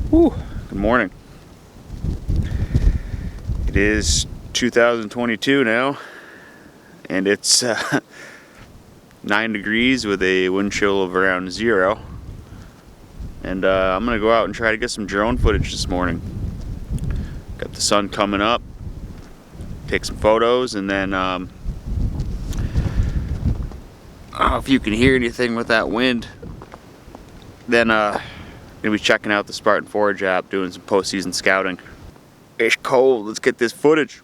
Whew. Good morning. It is 2022 now, and it's 9 degrees with a wind chill of around 0. And I'm gonna go out and try to get some drone footage this morning. Got the sun coming up, take some photos, and then I don't know if you can hear anything with that wind. Then gonna be checking out the Spartan Forage app, doing some postseason scouting. It's cold, let's get this footage.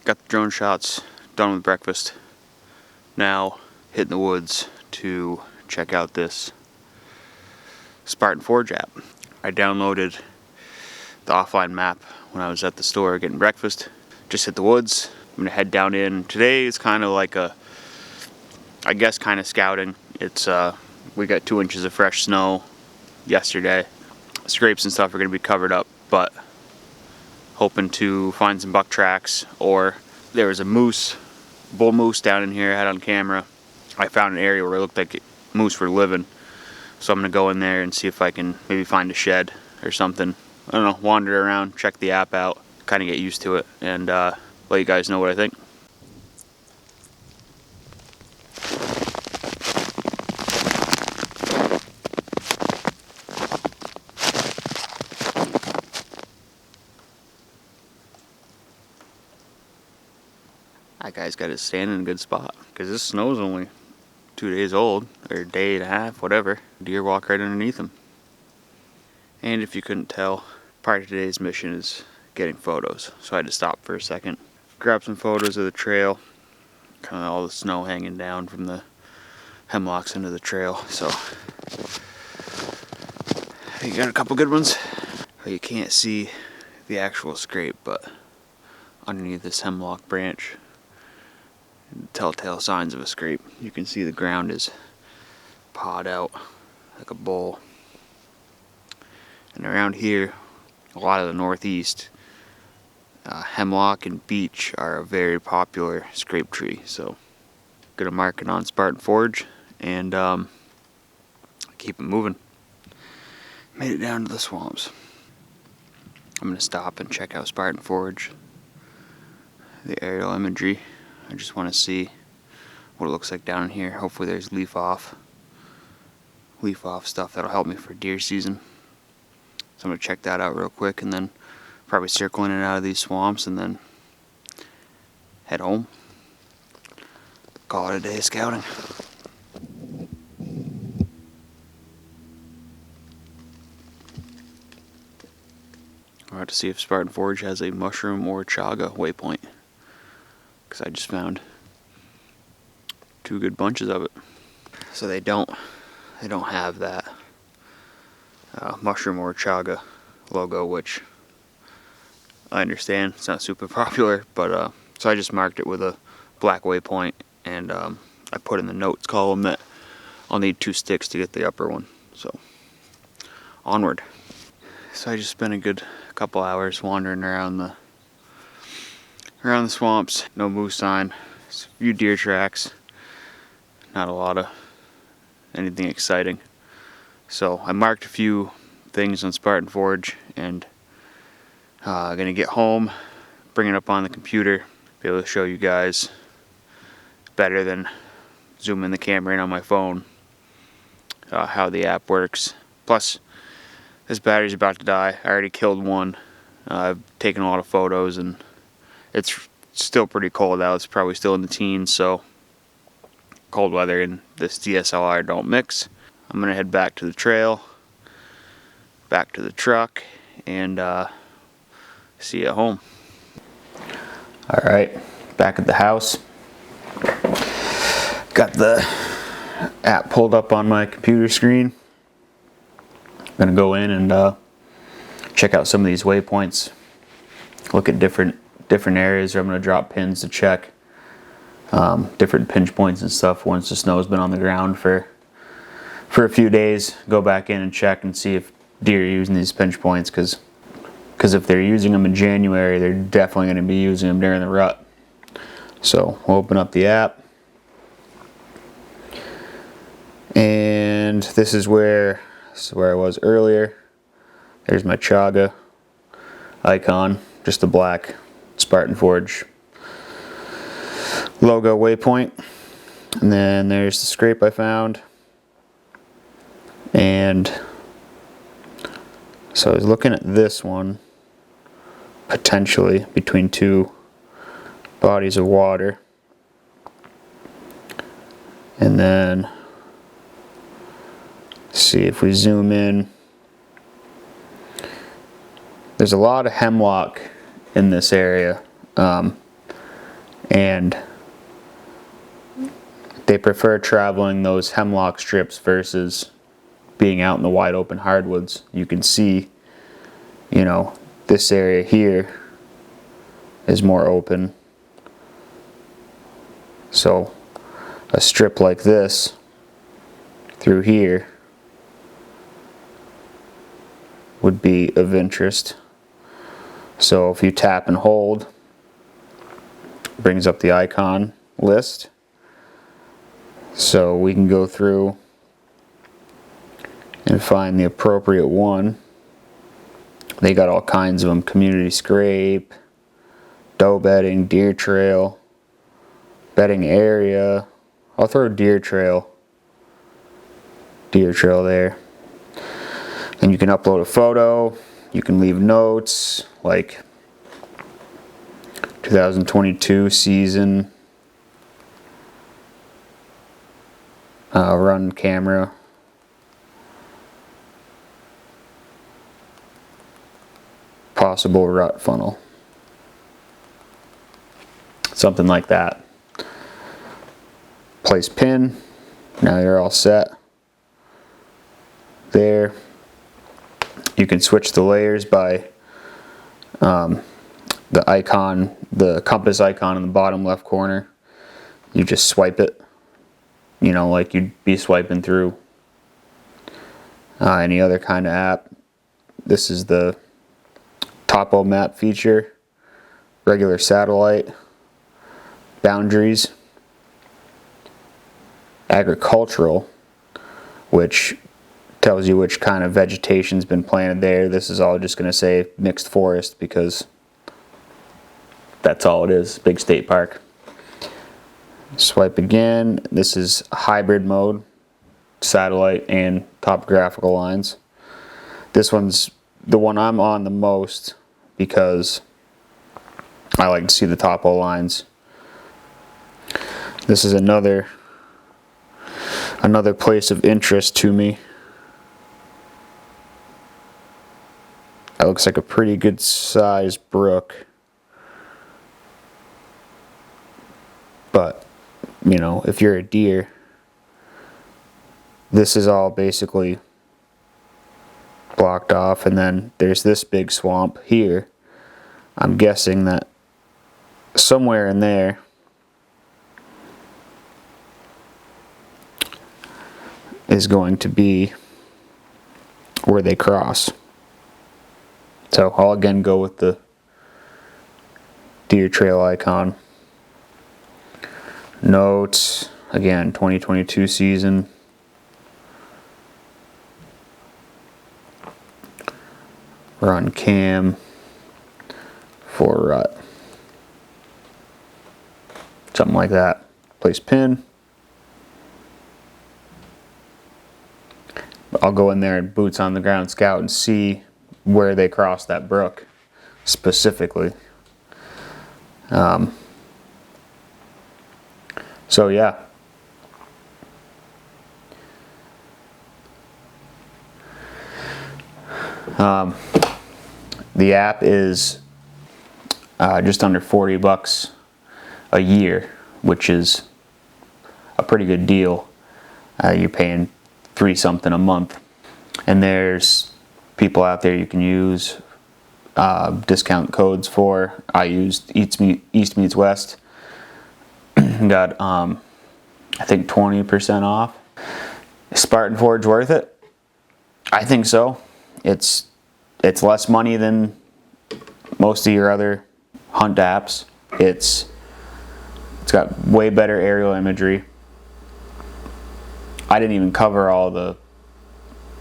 Got the drone shots done with breakfast. Now hitting the woods to check out this Spartan Forage app. I downloaded the offline map when I was at the store getting breakfast. Just hit the woods. I'm gonna head down in. Today is kind of like I guess kind of scouting. It's we got 2 inches of fresh snow yesterday. Scrapes and stuff are gonna be covered up, but hoping to find some buck tracks, or there was a bull moose down in here I had on camera. I found an area where it looked like moose were living, so I'm gonna go in there and see if I can maybe find a shed or something. I don't know, wander around, check the app out, kind of get used to it, and let you guys know what I think. That guy's got his stand in a good spot, because this snow's only 2 days old, or a day and a half, whatever. Deer walk right underneath him. And if you couldn't tell, part of today's mission is getting photos, so I had to stop for a second, grab some photos of the trail, kind of all the snow hanging down from the hemlocks into the trail. So you got a couple good ones. You can't see the actual scrape, but underneath this hemlock branch, telltale signs of a scrape. You can see the ground is pawed out like a bowl. And around here, a lot of the northeast, hemlock and beech are a very popular scrape tree. So gonna mark it on Spartan Forage and keep it moving. Made it down to the swamps. I'm gonna stop and check out Spartan Forage, the aerial imagery. I just want to see what it looks like down in here. Hopefully there's leaf off stuff that'll help me for deer season. So I'm gonna check that out real quick, and then probably circle in and out of these swamps, and then head home. Call it a day of scouting. We'll have to see if Spartan Forge has a mushroom or chaga waypoint, because I just found 2 good bunches of it. So they don't have that mushroom or chaga logo, which I understand it's not super popular, but so I just marked it with a black waypoint, and I put in the notes column that I'll need 2 sticks to get the upper one. So onward. So I just spent a good couple hours wandering around the swamps. No moose sign, a few deer tracks, not a lot of anything exciting. So I marked a few things on Spartan Forge, and gonna get home, bring it up on the computer, be able to show you guys better than zooming the camera in on my phone how the app works. Plus, this battery's about to die. I already killed one. I've taken a lot of photos, and it's still pretty cold out. It's probably still in the teens, so cold weather and this DSLR don't mix. I'm gonna head back to the trail, back to the truck, and see you at home. Alright, back at the house. Got the app pulled up on my computer screen. I'm gonna go in and check out some of these waypoints, look at different areas where I'm gonna drop pins to check different pinch points and stuff once the snow's been on the ground for a few days. Go back in and check and see if deer are using these pinch points, because if they're using them in January, they're definitely going to be using them during the rut. So we'll open up the app, and this is where I was earlier. There's my chaga icon, just a black Spartan Forge logo waypoint, and then there's the scrape I found. And so I was looking at this one, potentially between 2 bodies of water, and then see if we zoom in. There's a lot of hemlock in this area, and they prefer traveling those hemlock strips versus being out in the wide open hardwoods. You can see, you know, this area here is more open. So a strip like this through here would be of interest. So if you tap and hold, it brings up the icon list. So we can go through and find the appropriate one. They got all kinds of them: community scrape, doe bedding, deer trail, bedding area. I'll throw deer trail there. And you can upload a photo, you can leave notes like 2022 season, run camera, possible rut funnel, something like that. Place pin. Now you're all set there. You can switch the layers by the icon, the compass icon in the bottom left corner. You just swipe it, you know, like you'd be swiping through any other kind of app. This is the topo map feature, regular satellite, boundaries, agricultural, which tells you which kind of vegetation's been planted there. This is all just going to say mixed forest because that's all it is, big state park. Swipe again. This is hybrid mode, satellite and topographical lines. This one's the one I'm on the most because I like to see the topo lines. This is another place of interest to me. That looks like a pretty good sized brook. But, you know, if you're a deer, this is all basically blocked off, and then there's this big swamp here. I'm guessing that somewhere in there is going to be where they cross. So I'll again go with the deer trail icon. Notes, again, 2022 season. Run cam for rut. Something like that. Place pin. I'll go in there and boots on the ground scout and see where they cross that brook specifically. So yeah. The app is just under $40 a year, which is a pretty good deal. You're paying $3 something a month, and there's people out there you can use discount codes for. I used East Meets West. Got I think 20% off. Is Spartan Forge worth it? I think so. It's less money than most of your other hunt apps. It's got way better aerial imagery. I didn't even cover all the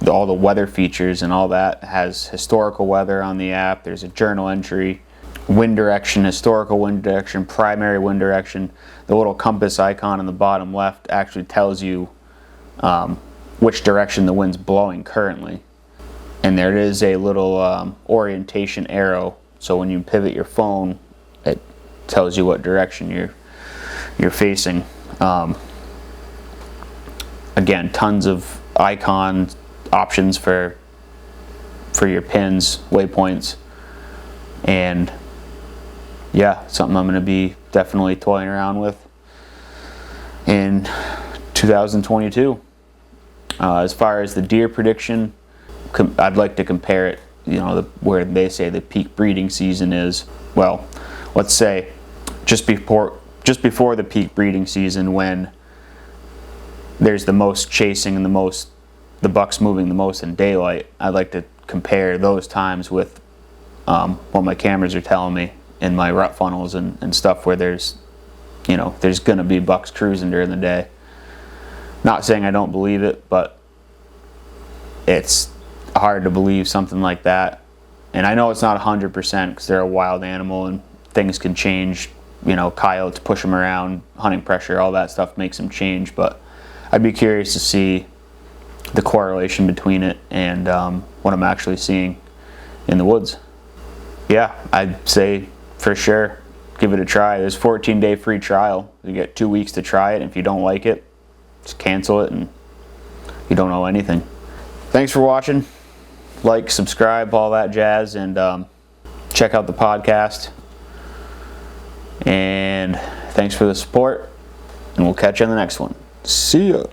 weather features and all that. It has historical weather on the app. There's a journal entry, wind direction, historical wind direction, primary wind direction. The little compass icon in the bottom left actually tells you which direction the wind's blowing currently. And there is a little orientation arrow, so when you pivot your phone, it tells you what direction you're facing. Again, tons of icon options for your pins, waypoints, and yeah, something I'm going to be definitely toying around with in 2022. As far as the deer prediction, I'd like to compare it, you know, where they say the peak breeding season is. Well, let's say just before the peak breeding season, when there's the most chasing and the bucks moving the most in daylight. I'd like to compare those times with what my cameras are telling me in my rut funnels and stuff, where there's gonna be bucks cruising during the day. Not saying I don't believe it, but it's hard to believe something like that. And I know it's not 100% because they're a wild animal and things can change. You know, coyotes push them around, hunting pressure, all that stuff makes them change. But I'd be curious to see the correlation between it and what I'm actually seeing in the woods. Yeah, I'd say for sure give it a try. There's a 14-day free trial. You get 2 weeks to try it. If you don't like it, just cancel it and you don't owe anything. Thanks for watching. Like, subscribe, all that jazz, and check out the podcast. And thanks for the support, and we'll catch you on the next one. See ya.